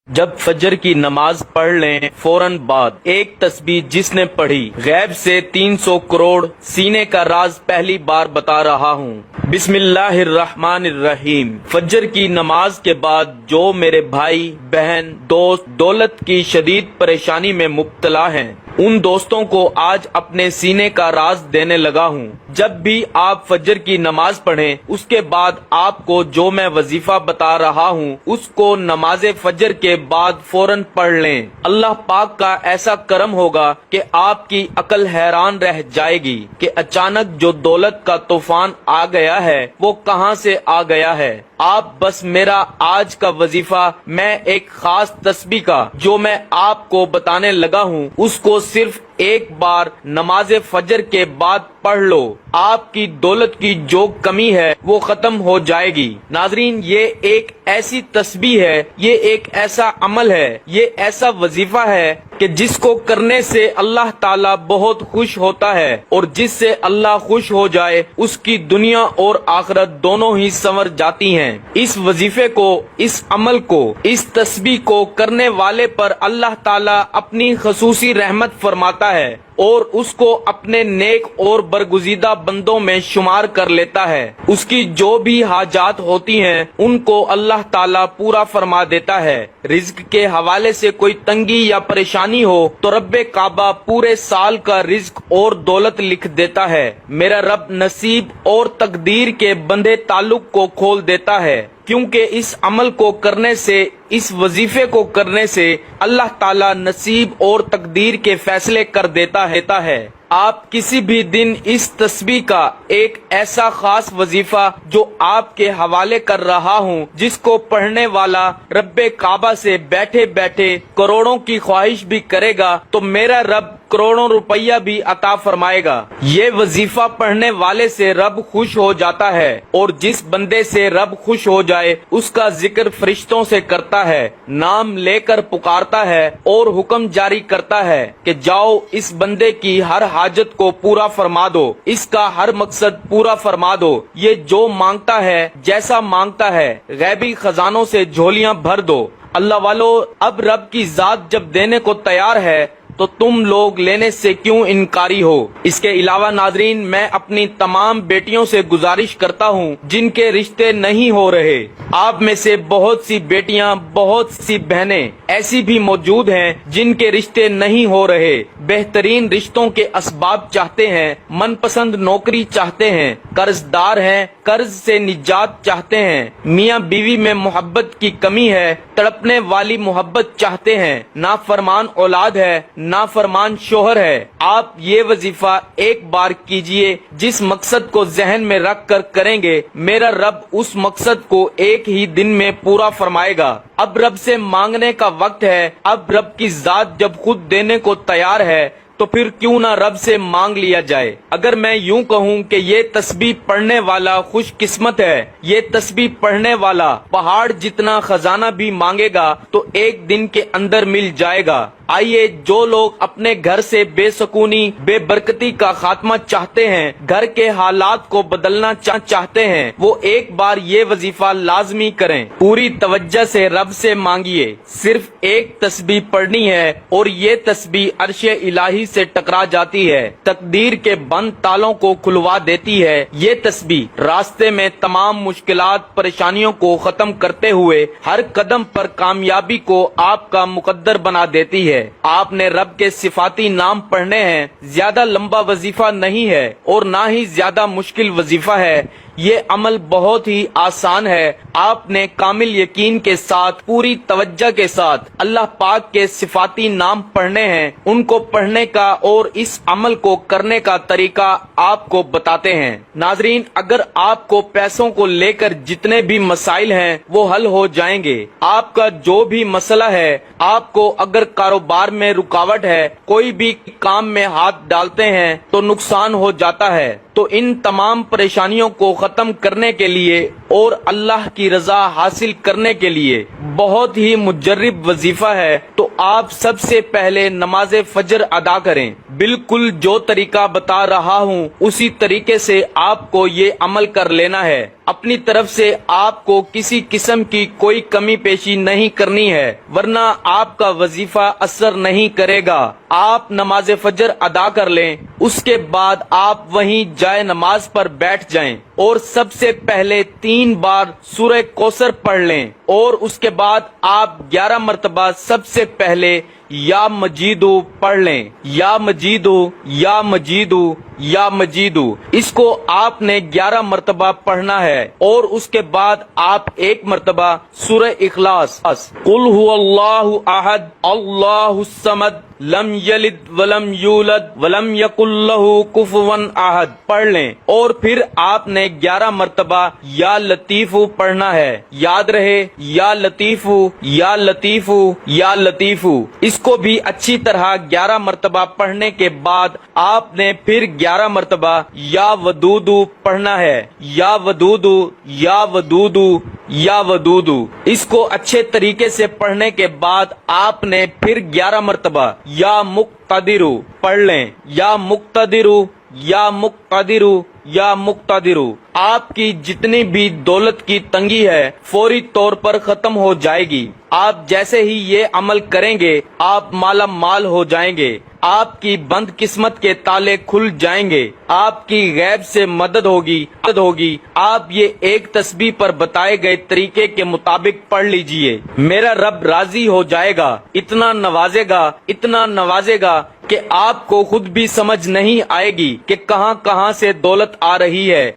جب فجر کی نماز پڑھ لیں فوراً بعد ایک تسبیح جس نے پڑھی غیب سے 300 کروڑ سینے کا راز پہلی بار بتا رہا ہوں۔ بسم اللہ الرحمن الرحیم۔ فجر کی نماز کے بعد جو میرے بھائی بہن دوست دولت کی شدید پریشانی میں مبتلا ہیں ان دوستوں کو آج اپنے سینے کا راز دینے لگا ہوں۔ جب بھی آپ فجر کی نماز پڑھیں اس کے بعد آپ کو جو میں وظیفہ بتا رہا ہوں اس کو نماز فجر کے بعد فوراً پڑھ لیں۔ اللہ پاک کا ایسا کرم ہوگا کہ آپ کی عقل حیران رہ جائے گی کہ اچانک جو دولت کا طوفان آ گیا ہے وہ کہاں سے آ گیا ہے۔ آپ بس میرا آج کا وظیفہ میں ایک خاص تسبیح کا جو میں آپ کو بتانے لگا ہوں اس کو صرف ایک بار نماز فجر کے بعد پڑھ لو، آپ کی دولت کی جو کمی ہے وہ ختم ہو جائے گی۔ ناظرین، یہ ایک ایسی تسبیح ہے، یہ ایک ایسا عمل ہے، یہ ایسا وظیفہ ہے کہ جس کو کرنے سے اللہ تعالیٰ بہت خوش ہوتا ہے، اور جس سے اللہ خوش ہو جائے اس کی دنیا اور آخرت دونوں ہی سنور جاتی ہیں۔ اس وظیفے کو، اس عمل کو، اس تسبیح کو کرنے والے پر اللہ تعالیٰ اپنی خصوصی رحمت فرماتا ہے اور اس کو اپنے نیک اور برگزیدہ بندوں میں شمار کر لیتا ہے۔ اس کی جو بھی حاجات ہوتی ہیں ان کو اللہ تعالیٰ پورا فرما دیتا ہے۔ رزق کے حوالے سے کوئی تنگی یا پریشانی ہو تو رب کعبہ پورے سال کا رزق اور دولت لکھ دیتا ہے۔ میرا رب نصیب اور تقدیر کے بندھے تعلق کو کھول دیتا ہے، کیونکہ اس عمل کو کرنے سے، اس وظیفے کو کرنے سے اللہ تعالیٰ نصیب اور تقدیر کے فیصلے کر دیتا ہے۔ آپ کسی بھی دن اس تسبیح کا ایک ایسا خاص وظیفہ جو آپ کے حوالے کر رہا ہوں جس کو پڑھنے والا رب کعبہ سے بیٹھے بیٹھے کروڑوں کی خواہش بھی کرے گا تو میرا رب کروڑوں روپیہ بھی عطا فرمائے گا۔ یہ وظیفہ پڑھنے والے سے رب خوش ہو جاتا ہے، اور جس بندے سے رب خوش ہو جائے اس کا ذکر فرشتوں سے کرتا ہے، نام لے کر پکارتا ہے اور حکم جاری کرتا ہے کہ جاؤ اس بندے کی ہر حاجت کو پورا فرما دو، اس کا ہر مقصد پورا فرما دو، یہ جو مانگتا ہے جیسا مانگتا ہے غیبی خزانوں سے جھولیاں بھر دو۔ اللہ والو، اب رب کی ذات جب دینے کو تیار ہے تو تم لوگ لینے سے کیوں انکاری ہو؟ اس کے علاوہ ناظرین، میں اپنی تمام بیٹیوں سے گزارش کرتا ہوں جن کے رشتے نہیں ہو رہے، آپ میں سے بہت سی بیٹیاں، بہت سی بہنیں ایسی بھی موجود ہیں جن کے رشتے نہیں ہو رہے، بہترین رشتوں کے اسباب چاہتے ہیں، من پسند نوکری چاہتے ہیں، قرض دار ہیں، قرض سے نجات چاہتے ہیں، میاں بیوی میں محبت کی کمی ہے، تڑپنے والی محبت چاہتے ہیں، نافرمان اولاد ہے، نافرمان شوہر ہے۔ آپ یہ وظیفہ ایک بار کیجئے، جس مقصد کو ذہن میں رکھ کر کریں گے میرا رب اس مقصد کو ایک ہی دن میں پورا فرمائے گا۔ اب رب سے مانگنے کا وقت ہے، اب رب کی ذات جب خود دینے کو تیار ہے تو پھر کیوں نہ رب سے مانگ لیا جائے۔ اگر میں یوں کہوں کہ یہ تسبیح پڑھنے والا خوش قسمت ہے، یہ تسبیح پڑھنے والا پہاڑ جتنا خزانہ بھی مانگے گا تو ایک دن کے اندر مل جائے گا۔ آئیے، جو لوگ اپنے گھر سے بے سکونی، بے برکتی کا خاتمہ چاہتے ہیں، گھر کے حالات کو بدلنا چاہتے ہیں، وہ ایک بار یہ وظیفہ لازمی کریں۔ پوری توجہ سے رب سے مانگیے، صرف ایک تسبیح پڑھنی ہے اور یہ تسبیح عرش الہی سے ٹکرا جاتی ہے، تقدیر کے بند تالوں کو کھلوا دیتی ہے۔ یہ تسبیح راستے میں تمام مشکلات، پریشانیوں کو ختم کرتے ہوئے ہر قدم پر کامیابی کو آپ کا مقدر بنا دیتی ہے۔ آپ نے رب کے صفاتی نام پڑھنے ہیں، زیادہ لمبا وظیفہ نہیں ہے اور نہ ہی زیادہ مشکل وظیفہ ہے، یہ عمل بہت ہی آسان ہے۔ آپ نے کامل یقین کے ساتھ، پوری توجہ کے ساتھ اللہ پاک کے صفاتی نام پڑھنے ہیں، ان کو پڑھنے کا اور اس عمل کو کرنے کا طریقہ آپ کو بتاتے ہیں۔ ناظرین، اگر آپ کو پیسوں کو لے کر جتنے بھی مسائل ہیں وہ حل ہو جائیں گے، آپ کا جو بھی مسئلہ ہے، آپ کو اگر کاروبار میں رکاوٹ ہے، کوئی بھی کام میں ہاتھ ڈالتے ہیں تو نقصان ہو جاتا ہے، تو ان تمام پریشانیوں کو ختم کرنے کے لیے اور اللہ کی رضا حاصل کرنے کے لیے بہت ہی مجرب وظیفہ ہے۔ تو آپ سب سے پہلے نماز فجر ادا کریں، بالکل جو طریقہ بتا رہا ہوں اسی طریقے سے آپ کو یہ عمل کر لینا ہے۔ اپنی طرف سے آپ کو کسی قسم کی کوئی کمی پیشی نہیں کرنی ہے، ورنہ آپ کا وظیفہ اثر نہیں کرے گا۔ آپ نماز فجر ادا کر لیں، اس کے بعد آپ وہیں جائے نماز پر بیٹھ جائیں اور سب سے پہلے 3 بار سورہ کوثر پڑھ لیں، اور اس کے بعد آپ 11 مرتبہ سب سے پہلے یا مجیدو پڑھ لیں، یا مجیدو یا مجیدو یا مجیدو۔ اس کو آپ نے 11 مرتبہ پڑھنا ہے، اور اس کے بعد آپ 1 مرتبہ سورہ اخلاص قل هو اللہ احد اللہ الصمد لم یلد ولم یولد ولم یکن لہ کفوا احد پڑھ لیں، اور پھر آپ نے 11 مرتبہ یا لطیف پڑھنا ہے۔ یاد رہے، یا لطیف یا لطیف یا لطیف۔ اس کو بھی اچھی طرح 11 مرتبہ پڑھنے کے بعد آپ نے پھر 11 مرتبہ یا ودودو پڑھنا ہے، یا ودودو یا ودودو یا ودودو۔ اس کو اچھے طریقے سے پڑھنے کے بعد آپ نے پھر 11 مرتبہ یا مقتدرو پڑھ لیں، یا مقتدرو یا مقتدرو یا مقتدرو۔ آپ کی جتنی بھی دولت کی تنگی ہے فوری طور پر ختم ہو جائے گی۔ آپ جیسے ہی یہ عمل کریں گے آپ مالا مال ہو جائیں گے، آپ کی بند قسمت کے تالے کھل جائیں گے، آپ کی غیب سے مدد ہوگی۔ آپ یہ ایک تسبیح پر بتائے گئے طریقے کے مطابق پڑھ لیجئے، میرا رب راضی ہو جائے گا، اتنا نوازے گا کہ آپ کو خود بھی سمجھ نہیں آئے گی کہ کہاں کہاں سے دولت آ رہی ہے۔